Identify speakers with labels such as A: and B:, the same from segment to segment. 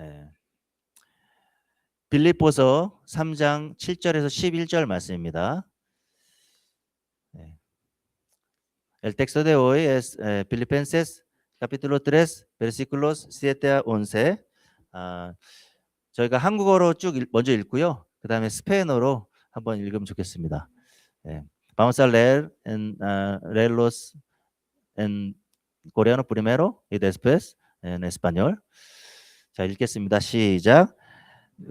A: 예. 빌립보서 3장 7절에서 11절 말씀입니다. 예. El texto de hoy es Filipenses capítulo 3 versículos 7 a 11. 저희가 한국어로 쭉 먼저 읽고요. 그다음에 스페인어로 한번 읽으면 좋겠습니다. 예. Vamos a leerlos en coreano primero y después en español. 자, 읽겠습니다. 시작.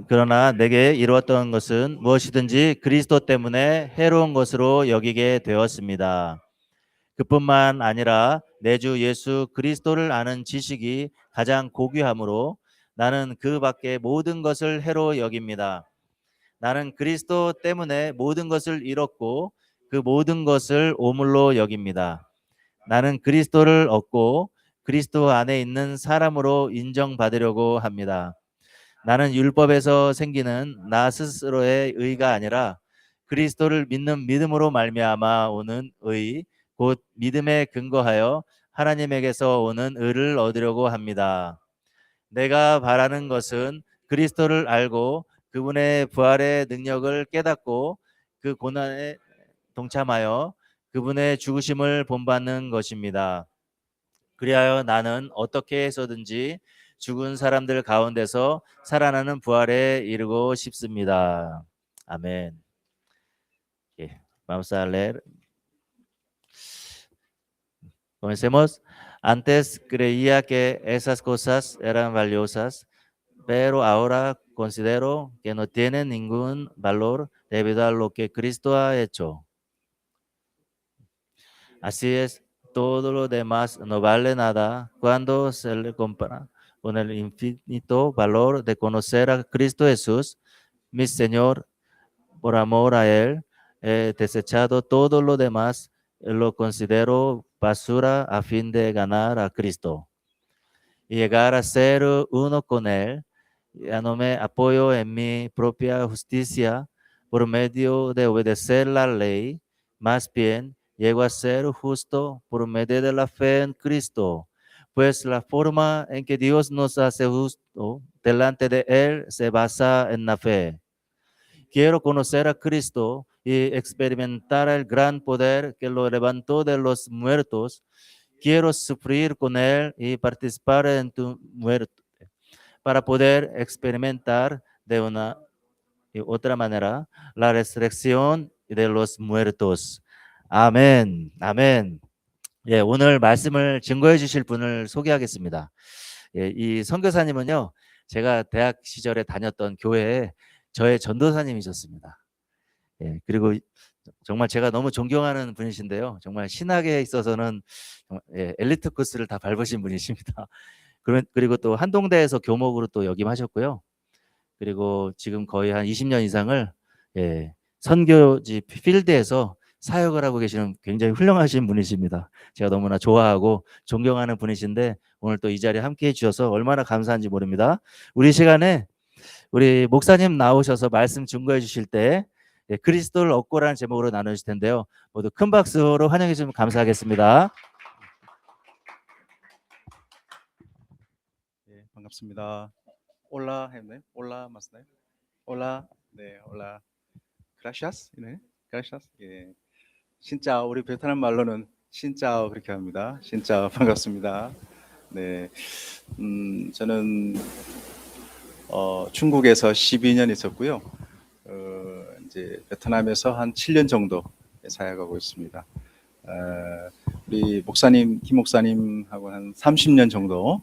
A: 그러나 내게 이루었던 것은 무엇이든지 그리스도 때문에 해로운 것으로 여기게 되었습니다. 그뿐만 아니라 내 주 예수 그리스도를 아는 지식이 가장 고귀하므로 나는 그 밖에 모든 것을 해로 여깁니다. 나는 그리스도 때문에 모든 것을 잃었고 그 모든 것을 오물로 여깁니다. 나는 그리스도를 얻고 그리스도 안에 있는 사람으로 인정받으려고 합니다. 나는 율법에서 생기는 나 스스로의 의가 아니라 그리스도를 믿는 믿음으로 말미암아 오는 의, 곧 믿음에 근거하여 하나님에게서 오는 의를 얻으려고 합니다. 내가 바라는 것은 그리스도를 알고 그분의 부활의 능력을 깨닫고 그 고난에 동참하여 그분의 죽으심을 본받는 것입니다. 그리하여 나는 어떻게 해서든지 죽은 사람들 가운데서 살아나는 부활에 이르고 싶습니다. 아멘. 예, vamos a leer. Comencemos. Antes creía que esas cosas eran valiosas, pero ahora considero que no tienen ningún valor debido a lo que Cristo ha hecho. Así es, todo lo demás no vale nada cuando se le compara con el infinito valor de conocer a Cristo Jesús, mi Señor. Por amor a Él, he desechado todo lo demás, lo considero basura a fin de ganar a Cristo y llegar a ser uno con Él. Ya no me apoyo en mi propia justicia por medio de obedecer la ley, más bien llego a ser justo por medio de la fe en Cristo, pues la forma en que Dios nos hace justo delante de Él se basa en la fe. Quiero conocer a Cristo y experimentar el gran poder que lo levantó de los muertos. Quiero sufrir con Él y participar en tu muerte para poder experimentar de una y otra manera la resurrección de los muertos. 아멘. 아멘. 예, 오늘 말씀을 증거해 주실 분을 소개하겠습니다. 예, 이 선교사님은요, 제가 대학 시절에 다녔던 교회에 저의 전도사님이셨습니다. 예, 그리고 정말 제가 너무 존경하는 분이신데요. 정말 신학에 있어서는 엘리트 코스를 다 밟으신 분이십니다. 그리고 또 한동대에서 교목으로 또 역임하셨고요. 그리고 지금 거의 한 20년 이상을 선교지 필드에서 사역을 하고 계시는 굉장히 훌륭하신 분이십니다. 제가 너무나 좋아하고 존경하는 분이신데 오늘 또 이 자리에 함께해 주셔서 얼마나 감사한지 모릅니다. 우리 시간에 우리 목사님 나오셔서 말씀 증거해 주실 때 그리스도를 얻고라는 제목으로 나누실 텐데요. 모두 큰 박수로 환영해 주시면 감사하겠습니다.
B: 예, 반갑습니다. 올라 했나요? 올라 맞나요? 올라. 네, 올라. gracias. 네. gracias. 예. 신짜오, 우리 베트남 말로는 신짜오 그렇게 합니다. 신짜오 반갑습니다. 네. 저는 중국에서 12년 있었고요. 이제 베트남에서 한 7년 정도 사역하고 있습니다. 우리 목사님, 김 목사님하고 한 30년 정도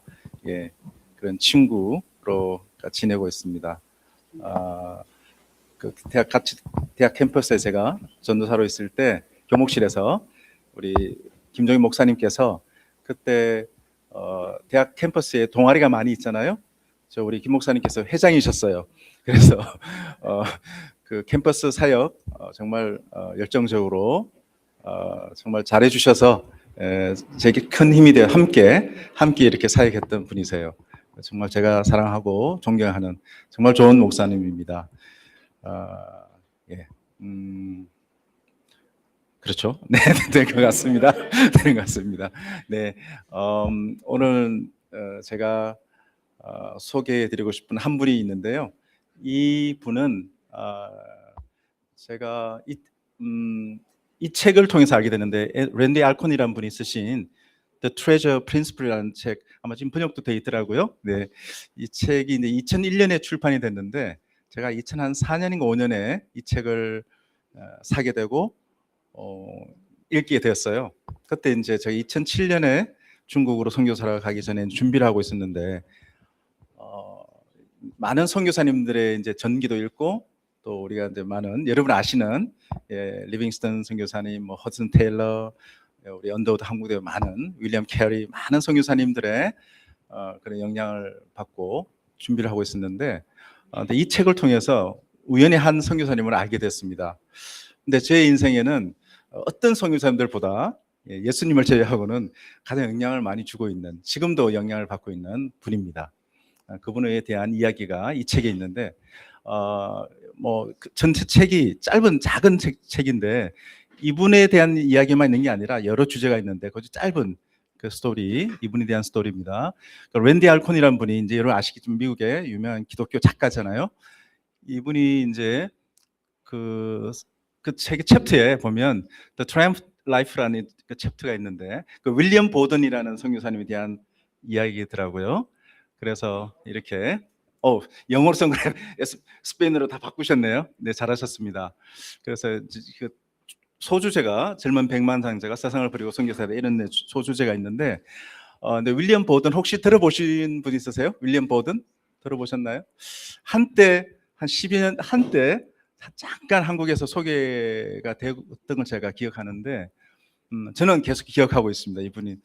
B: 그런 친구로 지내고 있습니다. 그 대학 캠퍼스에 제가 전도사로 있을 때 교목실에서 우리 김종인 목사님께서 그때 대학 캠퍼스에 동아리가 많이 있잖아요. 저 우리 김 목사님께서 회장이셨어요. 그래서 그 캠퍼스 사역 정말 열정적으로 정말 잘해주셔서 제게 큰 힘이 되어 함께 이렇게 사역했던 분이세요. 정말 제가 사랑하고 존경하는 정말 좋은 목사님입니다. 그렇죠. 네, 될 것 같습니다. 될 것 같습니다. 네, 오늘 제가 소개해드리고 싶은 한 분이 있는데요. 이 분은 제가 이 책을 통해서 알게 됐는데, 랜디 알콘이라는 분이 쓰신 The Treasure Principle이라는 책, 아마 지금 번역도 돼 있더라고요. 네, 이 책이 이제 2001년에 출판이 됐는데, 제가 2004년인가 5년에 이 책을 사게 되고 읽게 되었어요. 그때 이제 제가 2007년에 중국으로 선교사를 가기 전에 준비를 하고 있었는데, 많은 선교사님들의 이제 전기도 읽고, 또 우리가 이제 많은 여러분 아시는 리빙스턴 선교사님, 뭐 허슨 테일러, 우리 언더우드 한국대 많은 윌리엄 캐리, 많은 선교사님들의 그런 영향을 받고 준비를 하고 있었는데, 근데 이 책을 통해서 우연히 한 선교사님을 알게 됐습니다. 근데 제 인생에는 어떤 선교사님들보다 예수님을 제외하고는 가장 영향을 많이 주고 있는, 지금도 영향을 받고 있는 분입니다. 그분에 대한 이야기가 이 책에 있는데, 전체 책이 짧은 작은 책인데, 이분에 대한 이야기만 있는 게 아니라 여러 주제가 있는데, 그 짧은 그 스토리, 이분에 대한 스토리입니다. 랜디 알콘이라는 분이 이제 여러분 아시겠지만 미국의 유명한 기독교 작가잖아요. 이분이 이제 그 책의 챕터에 보면 The Triumph Life라는 그 챕터가 있는데, 그 윌리엄 보든이라는 선교사님에 대한 이야기더라고요. 그래서 이렇게 영어로 쓴 걸 스페인어로 다 바꾸셨네요. 네, 잘하셨습니다. 그래서 그 소주제가 젊은 백만장자가 세상을 버리고 선교사다, 이런 소주제가 있는데, 근데 윌리엄 보든 혹시 들어보신 분 있으세요? 윌리엄 보든 들어보셨나요? 한때 한 12년 한때 잠깐 한국에서 소개가 되었던 걸 제가 기억하는데, 저는 계속 기억하고 있습니다. 이분이.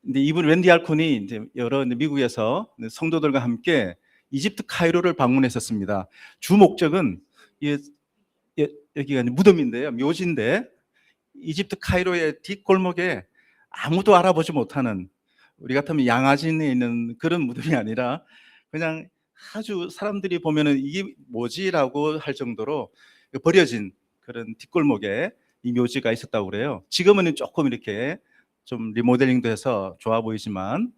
B: 근데 이분 랜디 알콘이 이제 여러 미국에서 성도들과 함께 이집트 카이로를 방문했었습니다. 주 목적은 여기가 무덤인데요, 묘지인데, 이집트 카이로의 뒷골목에 아무도 알아보지 못하는, 우리 같으면 양아진에 있는 그런 무덤이 아니라 그냥 아주 사람들이 보면은 이게 뭐지라고 할 정도로 버려진 그런 뒷골목에 이 묘지가 있었다고 그래요. 지금은 조금 이렇게 좀 리모델링도 해서 좋아 보이지만,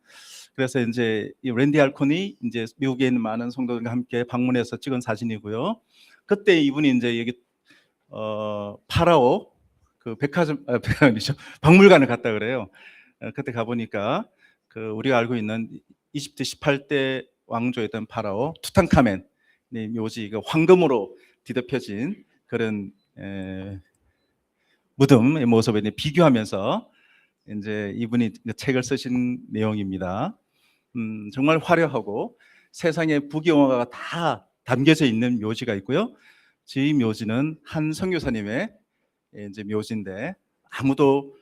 B: 그래서 이제 이 랜디 알콘이 이제 미국에 있는 많은 성도들과 함께 방문해서 찍은 사진이고요. 그때 이분이 이제 여기 파라오 그 백화점 아니죠, 박물관을 갔다 그래요. 그때 가보니까 그 우리가 알고 있는 이집트 18대 왕조였던 파라오 투탕카멘 묘지, 그 황금으로 뒤덮여진 그런 무덤의 모습에 비교하면서 이제 이분이 책을 쓰신 내용입니다. 정말 화려하고 세상의 부귀영화가 다 담겨져 있는 묘지가 있고요. 이 묘지는 한 선교사님의 이제 묘지인데, 아무도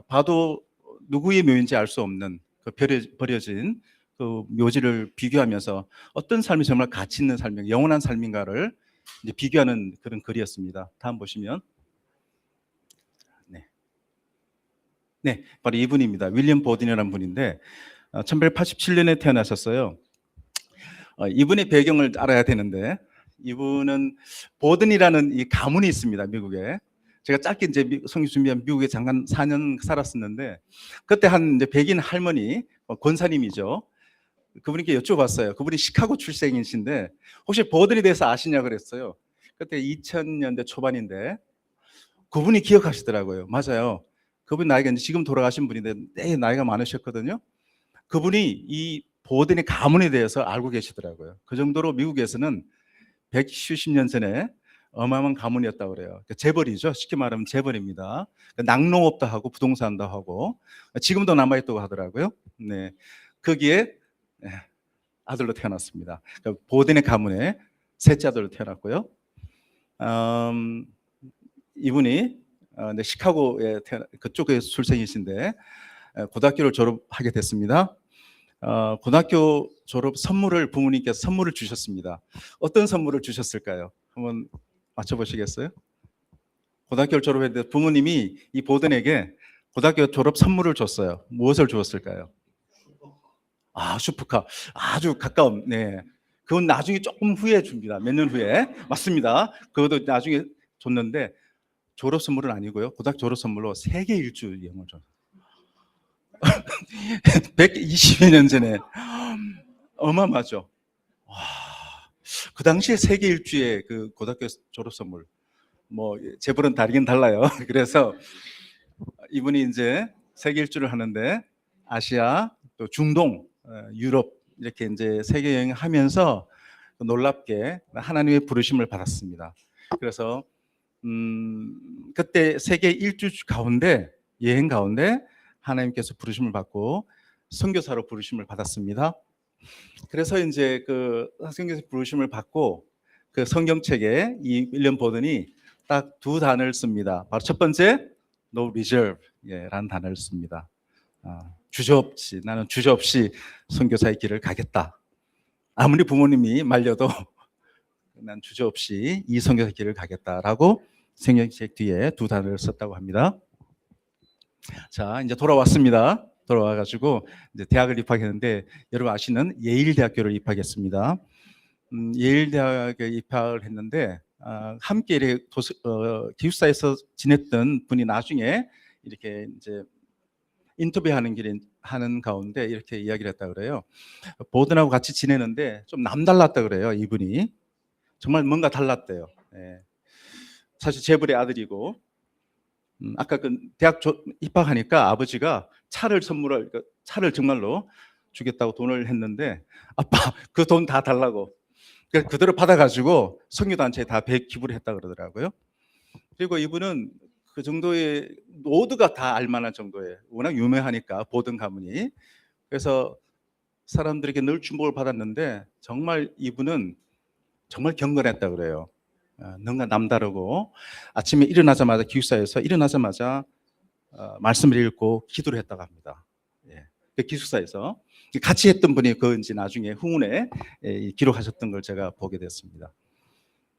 B: 봐도 누구의 묘인지 알 수 없는 그 버려진 그 묘지를 비교하면서 어떤 삶이 정말 가치 있는 삶인가, 영원한 삶인가를 이제 비교하는 그런 글이었습니다. 다음 보시면, 네, 바로 이분입니다. 윌리엄 보든이라는 분인데 1887년에 태어나셨어요. 이분의 배경을 알아야 되는데, 이분은 보든이라는 이 가문이 있습니다, 미국에. 제가 짧게 이제 성교 준비한 미국에 잠깐 4년 살았었는데, 그때 한 이제 백인 할머니, 권사님이죠. 그분께 여쭤봤어요. 그분이 시카고 출생이신데 혹시 보든에 대해서 아시냐 그랬어요. 그때 2000년대 초반인데 그분이 기억하시더라고요. 맞아요. 그분 나이가 이제 지금 돌아가신 분인데 네, 나이가 많으셨거든요. 그분이 이 보든의 가문에 대해서 알고 계시더라고요. 그 정도로 미국에서는 170년 전에 어마어마한 가문이었다고 그래요. 재벌이죠. 쉽게 말하면 재벌입니다. 낙농업도 하고 부동산도 하고 지금도 남아있다고 하더라고요. 네, 거기에 아들로 태어났습니다. 보든의 가문의 셋째 아들로 태어났고요. 이분이 시카고에 그쪽에 출생이신데 고등학교를 졸업하게 됐습니다. 고등학교 졸업 선물을 부모님께서 선물을 주셨습니다. 어떤 선물을 주셨을까요? 한번 맞춰보시겠어요? 고등학교를 졸업했는데 부모님이 이 보든에게 고등학교 졸업 선물을 줬어요. 무엇을 주었을까요? 슈퍼카. 아주 가까운. 네, 그건 나중에 조금 후에 줍니다. 몇 년 후에. 맞습니다. 그것도 나중에 줬는데 졸업 선물은 아니고요. 고등학교 졸업 선물로 세계 일주 여행을 줬어요. 120여 년 전에 어마어마하죠. 와, 그 당시에 세계 일주의 그 고등학교 졸업 선물 뭐 재벌은 다르긴 달라요. 그래서 이분이 이제 세계 일주를 하는데 아시아 또 중동 유럽 이렇게 이제 세계 여행하면서 놀랍게 하나님의 부르심을 받았습니다. 그래서 그때 세계 일주 가운데 여행 가운데 하나님께서 부르심을 받고 선교사로 부르심을 받았습니다. 그래서 이제 그 선교사 부르심을 받고 그 성경책에 이 1년 보더니 딱 두 단어를 씁니다. 바로 첫 번째 no reserve 라는 단어를 씁니다. 주저없이 나는 주저없이 선교사의 길을 가겠다. 아무리 부모님이 말려도 난 주저없이 이 선교사의 길을 가겠다라고 성경책 뒤에 두 단어를 썼다고 합니다. 자, 이제 돌아왔습니다. 돌아와가지고 이제 대학을 입학했는데 여러분 아시는 예일대학교를 입학했습니다. 예일대학에 입학을 했는데 함께 이렇게 기숙사에서 지냈던 분이 나중에 이렇게 이제 인터뷰하는 길에 하는 가운데 이렇게 이야기를 했다 그래요. 보든하고 같이 지내는데 좀 남달랐다 그래요. 이분이 정말 뭔가 달랐대요. 예. 사실 재벌의 아들이고 아까 그 대학 입학하니까 아버지가 차를 선물을 차를 정말로 주겠다고 돈을 했는데 아빠 그 돈 다 달라고 그대로 받아가지고 선교단체에 다 기부를 했다 그러더라고요. 그리고 이분은 그 정도의 모두가 다 알만한 정도의 워낙 유명하니까 보든 가문이 그래서 사람들에게 늘 주목을 받았는데 정말 이분은 정말 경건했다 그래요. 뭔가 남다르고 아침에 일어나자마자 기숙사에서 일어나자마자 말씀을 읽고 기도를 했다고 합니다. 예. 그 기숙사에서 같이 했던 분이 그 이제 나중에 후문에 기록하셨던 걸 제가 보게 됐습니다.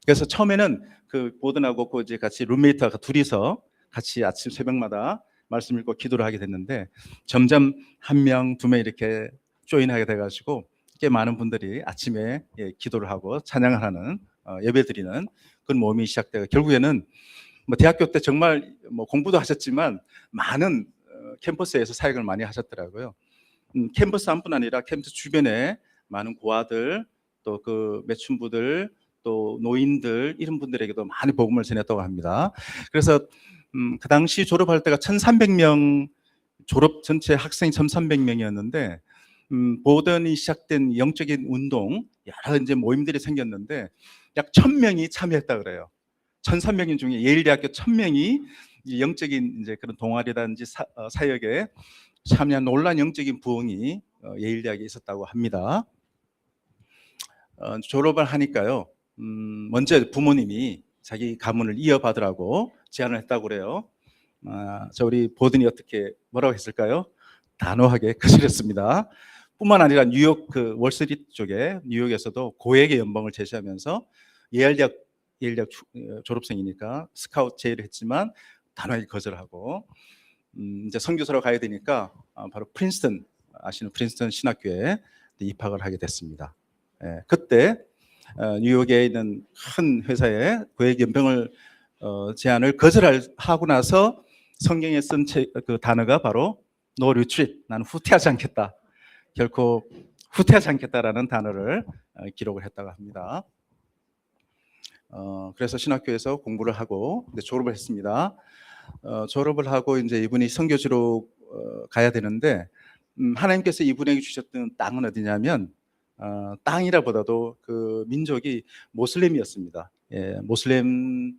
B: 그래서 처음에는 그 보든하고 그 이제 같이 룸메이트가 둘이서 같이 아침 새벽마다 말씀 읽고 기도를 하게 됐는데 점점 한 명, 두 명 이렇게 조인하게 돼가지고 꽤 많은 분들이 아침에 기도를 하고 찬양을 하는 예배드리는 그런 모임이 시작되고 결국에는 뭐 대학교 때 정말 뭐 공부도 하셨지만 많은 캠퍼스에서 사역을 많이 하셨더라고요. 캠퍼스뿐 아니라 캠퍼스 주변에 많은 고아들 또 그 매춘부들 또 노인들 이런 분들에게도 많이 복음을 전했다고 합니다. 그래서 그 당시 졸업할 때가 1,300명 졸업 전체 학생이 1,300명이었는데 보든이 시작된 영적인 운동 여러 이제 모임들이 생겼는데 약 1,000명이 참여했다 그래요. 1,300명 중에 예일대학교 1,000명이 영적인 이제 그런 동아리라든지 사역에 참여한 놀란 영적인 부흥이 예일대학에 있었다고 합니다. 졸업을 하니까요. 먼저 부모님이 자기 가문을 이어받으라고 제안을 했다고 그래요. 저 우리 보든이 어떻게 뭐라고 했을까요? 단호하게 거절했습니다. 뿐만 아니라 뉴욕 그 월스트리트 쪽에 뉴욕에서도 고액의 연봉을 제시하면서 예일대학 졸업생이니까 스카우트 제의를 했지만 단호하게 거절하고 이제 선교사로 가야 되니까 바로 프린스턴 아시는 프린스턴 신학교에 입학을 하게 됐습니다. 예, 그때 뉴욕에 있는 큰 회사에 고액 연봉을 제안을 거절하고 나서 성경에 쓴 그 단어가 바로 No retreat, 나는 후퇴하지 않겠다. 결코 후퇴하지 않겠다라는 단어를 기록을 했다고 합니다. 그래서 신학교에서 공부를 하고 졸업을 했습니다. 졸업을 하고 이제 이분이 선교지로 가야 되는데 하나님께서 이분에게 주셨던 땅은 어디냐면 땅이라보다도 그 민족이 모슬렘이었습니다. 예, 모슬렘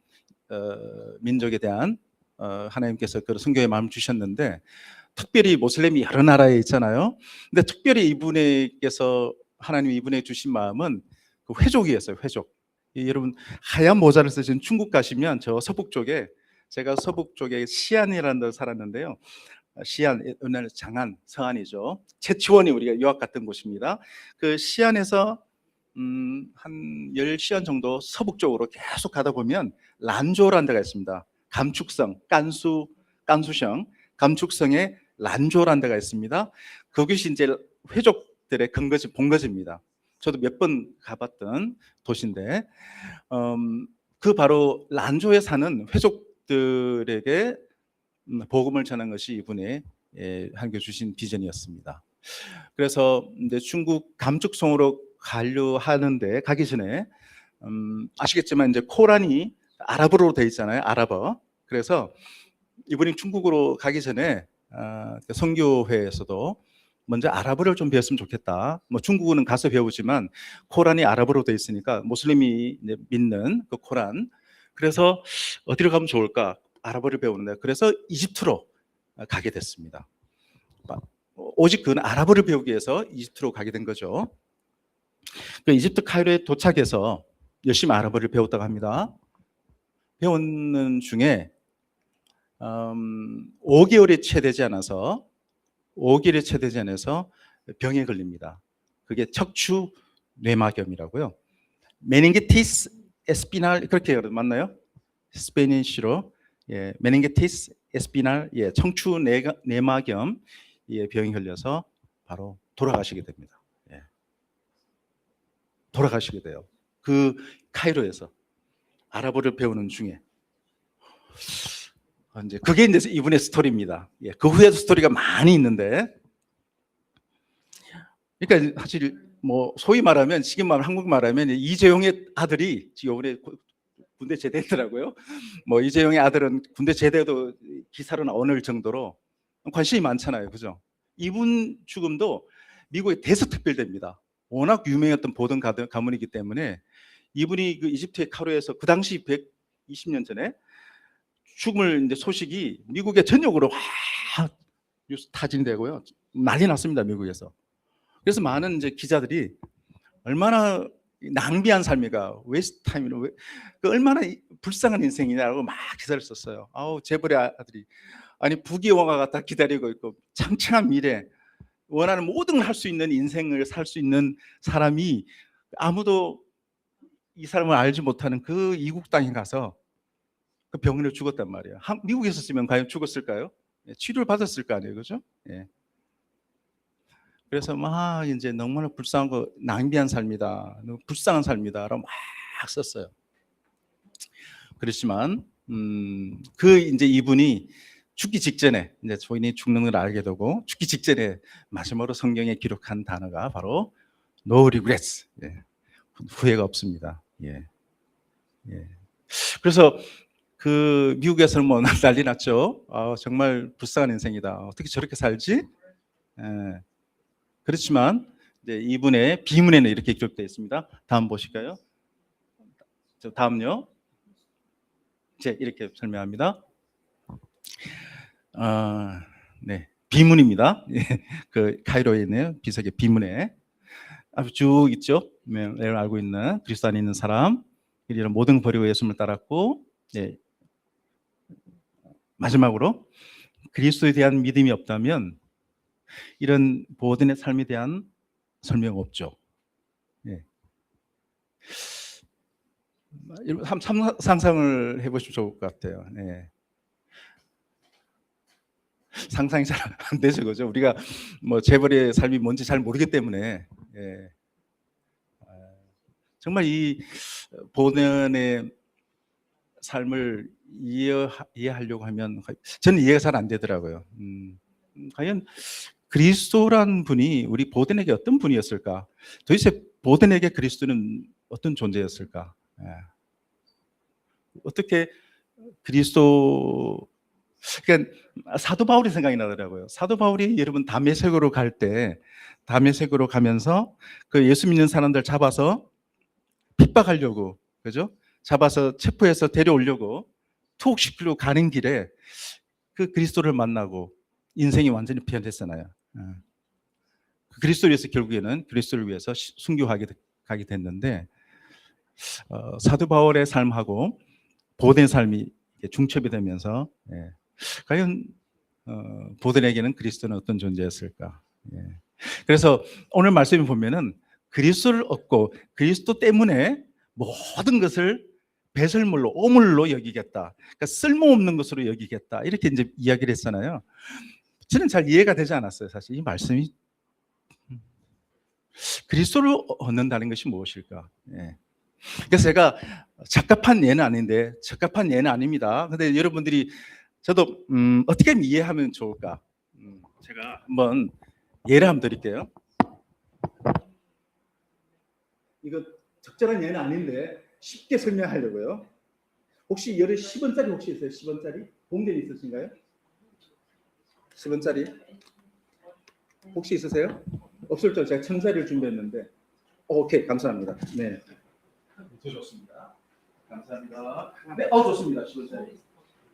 B: 민족에 대한 하나님께서 그런 선교의 마음을 주셨는데 특별히 모슬렘이 여러 나라에 있잖아요. 근데 특별히 이분에게서 하나님이 이분에게 주신 마음은 그 회족이었어요. 회족. 여러분 하얀 모자를 쓰신 중국 가시면 저 서북 쪽에 제가 서북 쪽에 시안이라는 데 살았는데요. 시안, 오늘 장안, 서안이죠. 채치원이 우리가 유학 갔던 곳입니다. 그 시안에서 한 10시간 정도 서북 쪽으로 계속 가다 보면 란조라는 데가 있습니다. 감축성, 깐수성, 감축성에 란조라는 데가 있습니다. 그것이 이제 회족들의 근거지, 본거지입니다. 저도 몇 번 가봤던 도시인데 그 바로 란조에 사는 회족들에게 복음을 전한 것이 이분의 하나님께 주신 비전이었습니다. 그래서 이제 중국 감축성으로 가려 하는데 가기 전에 아시겠지만 이제 코란이 아랍어로 되어 있잖아요. 아랍어. 그래서 이분이 중국으로 가기 전에 선교회에서도 먼저 아랍어를 좀 배웠으면 좋겠다. 뭐 중국어는 가서 배우지만 코란이 아랍어로 되어 있으니까 무슬림이 이제 믿는 그 코란. 그래서 어디로 가면 좋을까? 아랍어를 배우는데 그래서 이집트로 가게 됐습니다. 오직 그는 아랍어를 배우기 위해서 이집트로 가게 된 거죠. 그 이집트 카이로에 도착해서 열심히 아랍어를 배웠다고 합니다. 배우는 중에 5개월이 채 되지 않아서 병에 걸립니다. 그게 척추 뇌막염이라고요. 메닝기티스 에스피날 그렇게 맞나요? 스페니쉬로 메닝기티스 에스피날 척추 뇌막염 병에 걸려서 바로 돌아가시게 됩니다. 돌아가시게 돼요. 그 카이로에서 아랍어를 배우는 중에 이제 그게 이제 이분의 스토리입니다. 그 후에도 스토리가 많이 있는데, 그러니까 사실 뭐 소위 말하면 지금 한국 말하면 이재용의 아들이 이번에 군대 제대했더라고요. 뭐 이재용의 아들은 군대 제대도 기사로 나오는 정도로 관심이 많잖아요, 그죠? 이분 죽음도 미국의 대서특별대입니다. 워낙 유명했던 보던 가문이기 때문에 이분이 그 이집트의 카이로에서 그 당시 120년 전에 죽음을 이제 소식이 미국에 전역으로 뉴스 타진되고요. 난리 났습니다, 미국에서. 그래서 많은 이제 기자들이 얼마나 낭비한 삶이가 웨스트 타임이고 그 얼마나 불쌍한 인생이냐고 막 기사를 썼어요. 아우 재벌의 아들이 아니 부귀영화가 갖다 기다리고 있고 창창한 미래 원하는 모든 걸 할 수 있는 인생을 살 수 있는 사람이 아무도 이 사람을 알지 못하는 그 이국 땅에 가서 그 병으로 죽었단 말이에요. 미국에서 쓰면 과연 죽었을까요? 치료를 받았을 거 아니에요, 그죠? 그래서 막 이제 너무나 불쌍한 거 낭비한 삶이다, 불쌍한 삶이다라고 막 썼어요. 그렇지만 그 이제 이분이 죽기 직전에 이제 본인이 죽는 걸 알게 되고 죽기 직전에 마지막으로 성경에 기록한 단어가 바로 No regrets, 후회가 없습니다. 그래서 그 미국에서는 뭐 난리 났죠. 정말 불쌍한 인생이다. 어떻게 저렇게 살지? 그렇지만 이제 이분의 비문에는 이렇게 기록되어 있습니다. 다음 보실까요? 다음요. 이제 이렇게 설명합니다. 비문입니다. 그 카이로에 있는 비석의 비문에 앞에 쭉 있죠. 내가 알고 있는 그리스도 안에 있는 사람, 이런 모든 버리고 예수님을 따랐고, 마지막으로 그리스도에 대한 믿음이 없다면 이런 보든의 삶에 대한 설명 없죠. 상상을 해보시면 좋을 것 같아요. 상상이 잘 안 되죠, 그죠? 우리가 뭐 재벌의 삶이 뭔지 잘 모르기 때문에 정말 이 보든의 삶을 이해하려고 하면 저는 이해가 잘 안 되더라고요. 과연 그리스도란 분이 우리 보든에게 어떤 분이었을까? 도대체 보든에게 그리스도는 어떤 존재였을까? 어떻게 그리스도, 그러니까 사도 바울이 생각이 나더라고요. 사도 바울이 여러분 다메섹으로 갈 때, 다메섹으로 가면서 그 예수 믿는 사람들 잡아서 핍박하려고, 그죠? 잡아서 체포해서 데려오려고 투옥시키려고 가는 길에 그 그리스도를 만나고 인생이 완전히 변했잖아요. 그리스도를 위해서 결국에는 그리스도를 위해서 순교하게 가게 됐는데, 사도 바울의 삶하고 보덴의 삶이 중첩이 되면서 과연 보덴에게는 그리스도는 어떤 존재였을까? 그래서 오늘 말씀을 보면은 그리스도를 얻고 그리스도 때문에 모든 것을 배설물로 오물로 여기겠다. 그러니까 쓸모없는 것으로 여기겠다. 이렇게 이제 이야기를 했잖아요. 저는 잘 이해가 되지 않았어요. 사실 이 말씀이 그리스도를 얻는다는 것이 무엇일까? 그래서 제가 적합한 예는 아닌데, 적합한 예는 아닙니다. 근데 여러분들이 저도 어떻게 이해하면 좋을까? 제가 한번 예를 한번 드릴게요. 이거 적절한 예는 아닌데 쉽게 설명하려고요. 혹시 열에 10원짜리 혹시 있어요? 10원짜리? 봉대는 있으신가요? 10원짜리? 혹시 있으세요? 없을 때 제가 1000짜리를 준비했는데. 오케이, 감사합니다. 네. 더 좋습니다. 감사합니다. 네, 좋습니다. 10원짜리.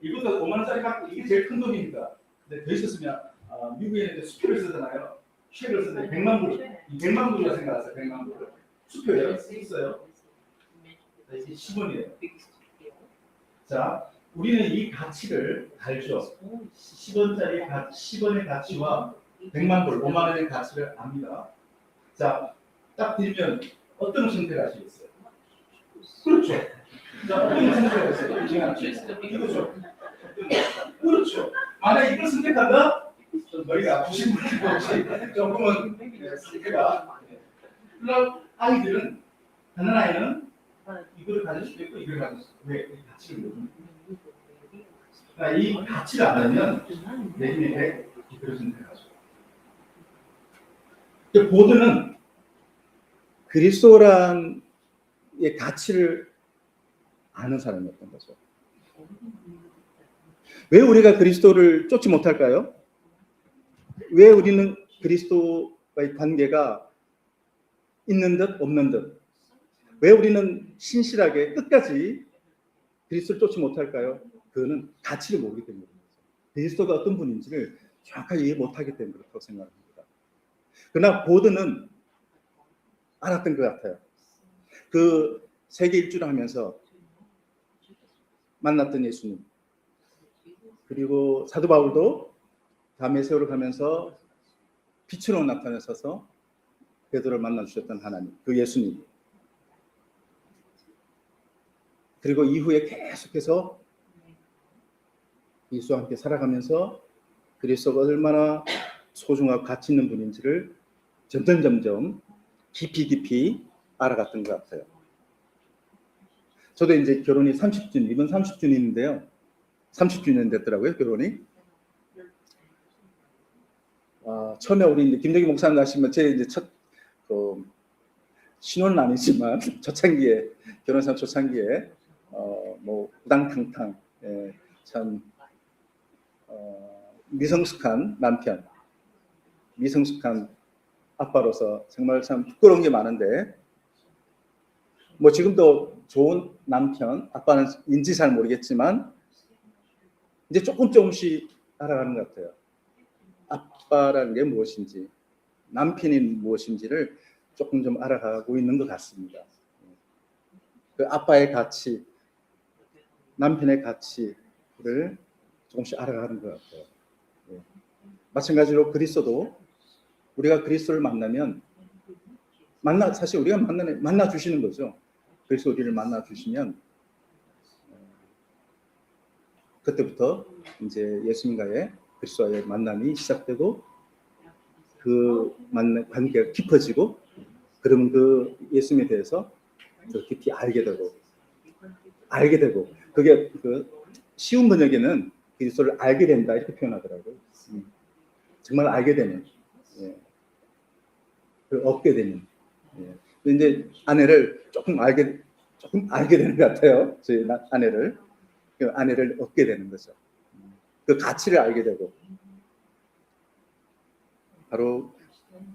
B: 이것도 5만원짜리 갖고 이게 제일 큰 돈이니까. 근데 더 있었으면 미국에는 수표를 쓰잖아요. 쉐를 쓰는데 100만 불. 100만 불이라 생각하세요. 100만 불. 수표예요. 있어요. 이게 10원이에요. 자, 우리는 이 가치를 알죠. 10원짜리 10원의 가치와 100만 불, 5만 원의 가치를 압니다. 자, 딱 들면 어떤 선택을 하시겠어요? 그렇죠. 자, 어떤 선택을 하세요? 이거죠. 그렇죠. 만약 이걸 선택한다? 좀 머리가 아프신 분이 혹시 조금은 쓰기가. 그럼 아이들은, 하는 아이는 이거를 가질 수도 있고 이걸 가질 수도 있고. 왜? 가치를 모르는 거예요. 이 가치를 알면 내 힘의 100, 이거를 선택하죠. 보드는 그리스도란의 가치를 아는 사람이었던 거죠. 왜 우리가 그리스도를 쫓지 못할까요? 왜 우리는 그리스도와의 관계가 있는 듯 없는 듯? 왜 우리는 신실하게 끝까지 그리스도를 쫓지 못할까요? 그거는 가치를 모르기 때문입니다. 그리스도가 어떤 분인지를 정확하게 이해 못하기 때문에 그렇다고 생각합니다. 그러나 보드는 알았던 것 같아요. 그 세계 일주를 하면서 만났던 예수님, 그리고 사도 바울도 다메섹으로 가면서 빛으로 나타나셔서 베드로를 만나 주셨던 하나님, 그 예수님, 그리고 이후에 계속해서 예수와 함께 살아가면서 그리스도가 얼마나 소중하고 가치 있는 분인지를 점점 깊이 알아갔던 것 같아요. 저도 이제 결혼이 30주년, 이번 30주년인데요. 30주년 됐더라고요, 결혼이. 처음에 우리 이제 김정희 목사님 나시면 제 이제 첫 신혼은 아니지만 초창기에, 결혼상 초창기에 뭐 우당탕탕, 참 미성숙한 남편, 미성숙한 아빠로서 정말 참 부끄러운 게 많은데, 뭐 지금도 좋은 남편, 아빠는 인지 잘 모르겠지만 이제 조금씩 알아가는 것 같아요. 아빠라는 게 무엇인지, 남편이 무엇인지를 조금 좀 알아가고 있는 것 같습니다. 그 아빠의 가치, 남편의 가치를 조금씩 알아가는 것 같아요. 마찬가지로 그리스도도 우리가 그리스도를 만나면 사실 우리가 만나 주시는 거죠. 그리스도 우리를 만나 주시면 그때부터 이제 예수님과의 그리스도와의 만남이 시작되고 그 관계가 깊어지고, 그러면 그 예수님에 대해서 더 깊이 알게 되고 그게 그 쉬운 번역에는 그리스도를 알게 된다 이렇게 표현하더라고요. 정말 알게 되는, 얻게 되는. 이제 아내를 조금 알게 되는 것 같아요. 저희 아내를 얻게 되는 거죠. 그 가치를 알게 되고, 바로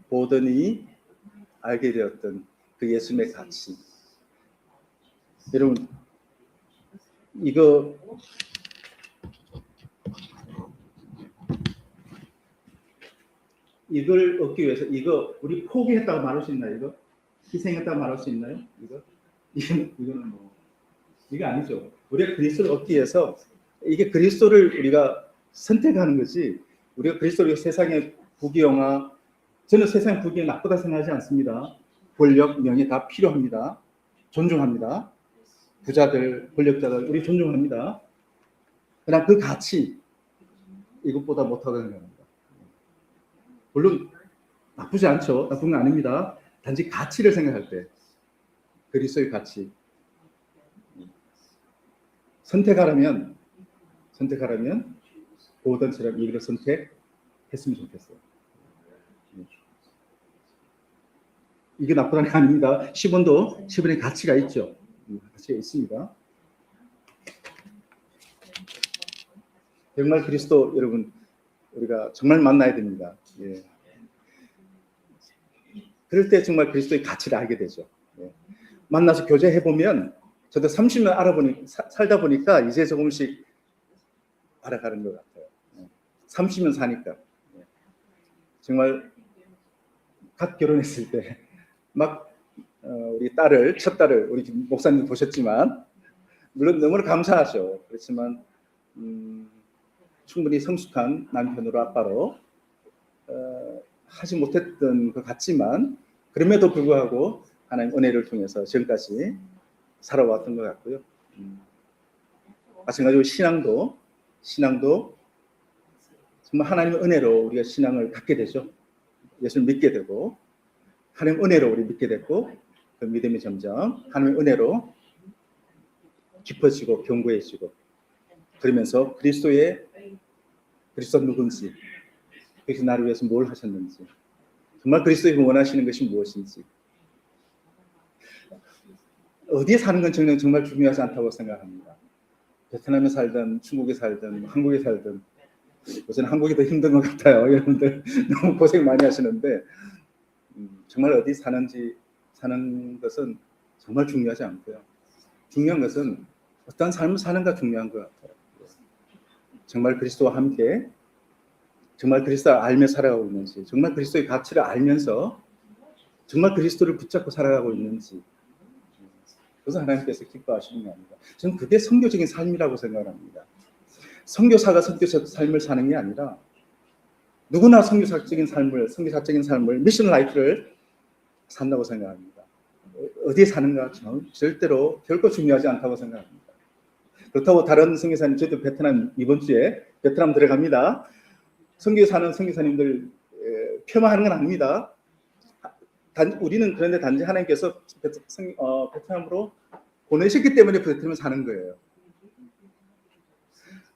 B: 보더니 알게 되었던 그 예수님의 가치. 여러분, 이걸 얻기 위해서 우리 포기했다고 말할 수 있나요? 이거 희생했다고 말할 수 있나요? 이거는 뭐 이게 아니죠. 우리가 그리스도를 얻기 위해서, 이게 그리스도를 우리가 선택하는 거지, 우리가 그리스도를 세상의 부귀영화, 저는 세상의 부귀영화 나쁘다 생각하지 않습니다. 권력, 명예 다 필요합니다. 존중합니다. 부자들, 권력자들 우리 존중합니다. 그러나 그 가치, 이것보다 못하다는 겁니다. 물론 나쁘지 않죠. 나쁜 건 아닙니다. 단지 가치를 생각할 때, 그리스도의 가치, 선택하라면 보던처럼 이걸 선택하는 했으면 좋겠어요. 이게 나쁘다는 게 아닙니다. 10원도 10원의 가치가 있죠. 가치가 있습니다. 정말 그리스도 여러분, 우리가 정말 만나야 됩니다. 예. 그럴 때 정말 그리스도의 가치를 알게 되죠. 예. 만나서 교제해 보면, 저도 30년 살다 보니까 이제 조금씩 알아가는 것 같아요. 30년 사니까. 예. 정말 갓 결혼했을 때 막 우리 첫 딸을 우리 목사님 보셨지만, 물론 너무 감사하죠. 그렇지만 충분히 성숙한 남편으로 아빠로 하지 못했던 것 같지만, 그럼에도 불구하고 하나님 은혜를 통해서 지금까지 살아왔던 것 같고요. 마찬가지로 신앙도 정말 하나님의 은혜로 우리가 신앙을 갖게 되죠. 예수를 믿게 되고, 하나님의 은혜로 우리 믿게 됐고, 그 믿음이 점점 하나님의 은혜로 깊어지고 견고해지고, 그러면서 그리스도 누군지, 그리스도 나를 위해서 뭘 하셨는지, 정말 그리스도가 원하시는 것이 무엇인지, 어디에 사는 건 정말 중요하지 않다고 생각합니다. 베트남에 살든 중국에 살든 한국에 살든, 요새는 한국이 더 힘든 것 같아요. 여러분들 너무 고생 많이 하시는데, 정말 어디 사는 것은 정말 중요하지 않고요. 중요한 것은 어떤 삶을 사는가 중요한 것 같아요. 정말 그리스도와 함께, 정말 그리스도를 알며 살아가고 있는지, 정말 그리스도의 가치를 알면서 정말 그리스도를 붙잡고 살아가고 있는지, 그것은 하나님께서 기뻐하시는 게 아닙니다. 저는 그게 선교적인 삶이라고 생각합니다. 선교사가 선교적 삶을 사는 게 아니라, 누구나 선교사적인 삶을, 미션 라이프를 산다고 생각합니다. 어디에 사는가 절대로 결코 중요하지 않다고 생각합니다. 그렇다고 다른 선교사님, 저도 이번 주에 베트남 들어갑니다. 선교사는 선교사님들 폄하하는 건 아닙니다. 우리는 그런데 단지 하나님께서 베트남으로 보내셨기 때문에 베트남에 사는 거예요.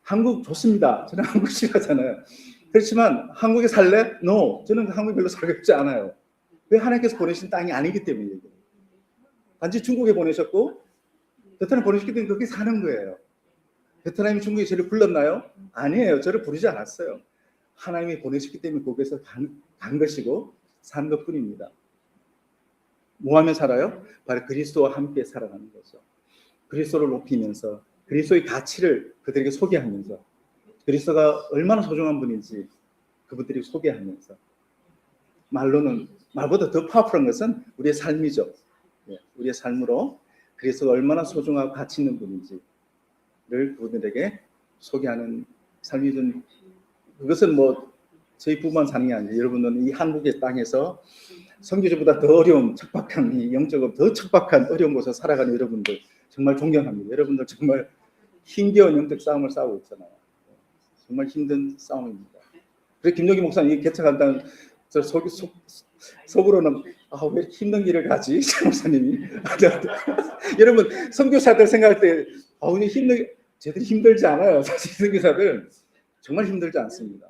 B: 한국 좋습니다. 저는 한국 싫어하잖아요. 그렇지만 한국에 살래? No. 저는 한국에 별로 살고 싶지 않아요. 왜? 하나님께서 보내신 땅이 아니기 때문이에요. 단지 중국에 보내셨고 베트남 보내셨기 때문에 거기 사는 거예요. 베트남이 중국에 저를 불렀나요? 아니에요. 저를 부르지 않았어요. 하나님이 보내셨기 때문에 거기서 간 것이고 사는 것뿐입니다. 뭐 하면 살아요? 바로 그리스도와 함께 살아가는 거죠. 그리스도를 높이면서, 그리스도의 가치를 그들에게 소개하면서, 그리스도가 얼마나 소중한 분인지 그분들이 소개하면서, 말보다 더 파워풀한 것은 우리의 삶이죠. 우리의 삶으로 그리스도가 얼마나 소중하고 가치 있는 분인지를 그분들에게 소개하는 삶이든, 그것은 저희 부부만 사는 게 아니에요. 여러분은 이 한국의 땅에서 선교지보다 더 어려운 척박한, 영적으로 더 척박한 어려운 곳에서 살아가는 여러분들 정말 존경합니다. 여러분들 정말 힘겨운 영적 싸움을 싸우고 있잖아요. 정말 힘든 싸움입니다. 그래서 김종기 목사님 개척한다는 속으로는 왜 힘든 길을 가지? 목사님이 여러분 선교사들 생각할 때 쟤들 힘들지 않아요. 사실 선교사들 정말 힘들지 않습니다.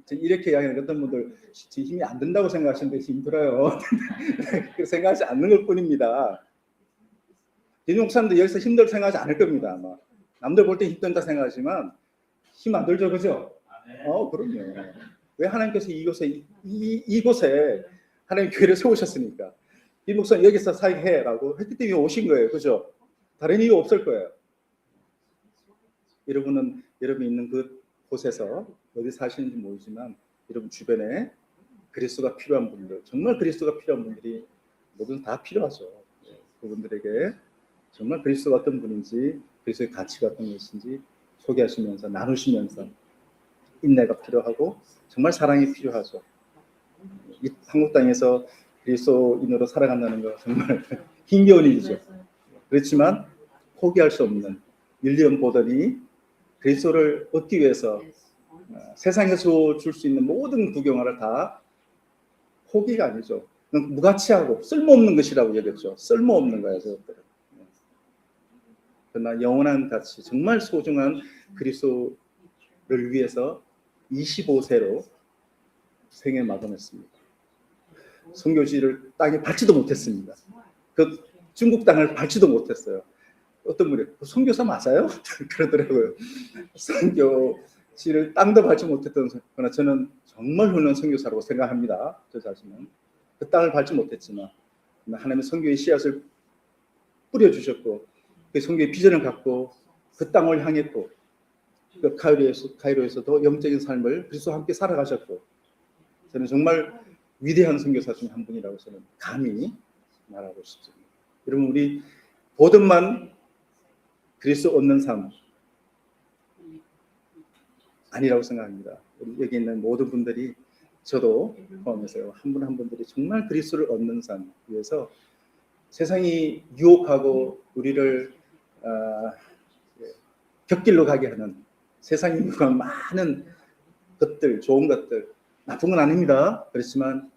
B: 이렇게 이야기하는 어떤 분들 힘이 안 된다고 생각하시는데 힘들어요. 그렇게 생각하지 않는 것 뿐입니다. 김종기 목사님도 여기서 힘들다고 생각하지 않을 겁니다. 아마. 남들 볼 때 힘들다 생각하지만 힘 안 들죠, 그죠? 그럼요. 왜? 하나님께서 이곳에 하나님 교회를 세우셨으니까. 이 목사님 여기서 사역해라고 했기 때문에 오신 거예요, 그죠? 다른 이유 없을 거예요. 여러분이 있는 그 곳에서 어디 사시는지 모르지만, 여러분 주변에 그리스도가 필요한 분들, 정말 그리스도가 필요한 분들이 모두 다 필요하죠. 그분들에게 정말 그리스도가 어떤 분인지, 그리스도의 가치가 어떤 것인지 소개하시면서, 나누시면서, 인내가 필요하고 정말 사랑이 필요하죠. 이 한국 땅에서 그리스도인으로 살아간다는 거 정말 힘겨운 일이죠. 그렇지만 포기할 수 없는, 윌리엄 보던이 그리스도를 얻기 위해서 세상에서 줄 수 있는 모든 구경화를 다 포기가 아니죠. 무가치하고 쓸모없는 것이라고 얘기했죠. 쓸모없는 거예요, 저것들은. 그러나 영원한 가치, 정말 소중한 그리스도를 위해서 25세로 생애 마감했습니다. 선교지를 땅에 밟지도 못했습니다. 그 중국 땅을 밟지도 못했어요. 어떤 분이 선교사 맞아요? 그러더라고요. 선교지를 땅도 밟지 못했던, 그러나 저는 정말 훌륭한 선교사라고 생각합니다. 저 자신은 그 땅을 밟지 못했지만 하나님의 선교의 씨앗을 뿌려주셨고 그 선교의 비전을 갖고 그 땅을 향했고 그 카이로에서도 영적인 삶을 그리스도와 함께 살아가셨고, 저는 정말 위대한 선교사 중 한 분이라고 저는 감히 말하고 싶습니다. 여러분, 우리 보듯만 그리스도 얻는 삶 아니라고 생각합니다. 여기 있는 모든 분들이, 저도 포함해서 한 분 한 분들이 정말 그리스도를 얻는 삶 위해서 세상이 유혹하고 우리를 곁길로 가게 하는 세상이 유혹한 많은 것들, 좋은 것들, 나쁜 건 아닙니다. 그렇지만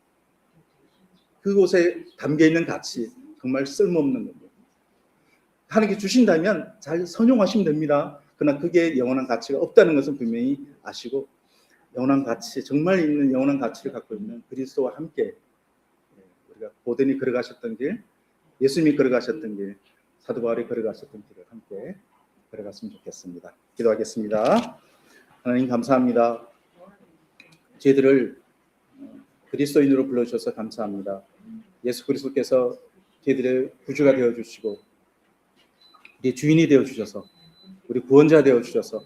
B: 그곳에 담겨있는 가치, 정말 쓸모없는 겁니다. 하나님께 주신다면 잘 선용하시면 됩니다. 그러나 그게 영원한 가치가 없다는 것은 분명히 아시고, 영원한 가치, 정말 있는 영원한 가치를 갖고 있는 그리스도와 함께 우리가 고든이 걸어가셨던 길, 예수님이 걸어가셨던 길, 사도 바울이 걸어가셨던 길을 함께 걸어갔으면 좋겠습니다. 기도하겠습니다. 하나님 감사합니다. 저희들을 그리스도인으로 불러주셔서 감사합니다. 예수 그리스도께서 저희들의 구주가 되어주시고 우리 주인이 되어주셔서 우리 구원자 되어주셔서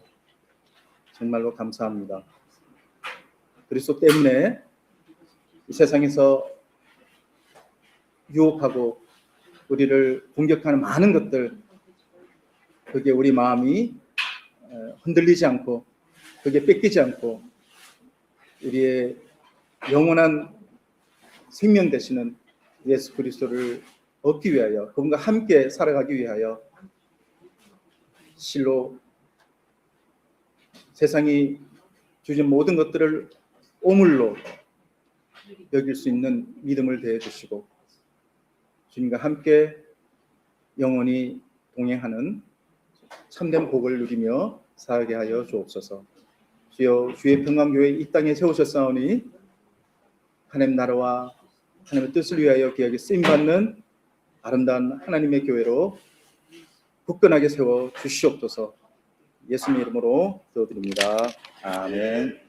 B: 정말로 감사합니다. 그리스도 때문에 이 세상에서 유혹하고 우리를 공격하는 많은 것들, 그게 우리 마음이 흔들리지 않고 그게 뺏기지 않고 우리의 영원한 생명 되시는 예수 그리스도를 얻기 위하여, 그분과 함께 살아가기 위하여 실로 세상이 주신 모든 것들을 오물로 여길 수 있는 믿음을 대해 주시고 주님과 함께 영원히 동행하는 참된 복을 누리며 살게 하여 주옵소서. 주여, 주의 평강교회 이 땅에 세우셨사오니 하나님 나라와 하나님의 뜻을 위하여 귀하게 쓰임받는 아름다운 하나님의 교회로 굳건하게 세워 주시옵소서. 예수님 이름으로 기도드립니다. 아멘.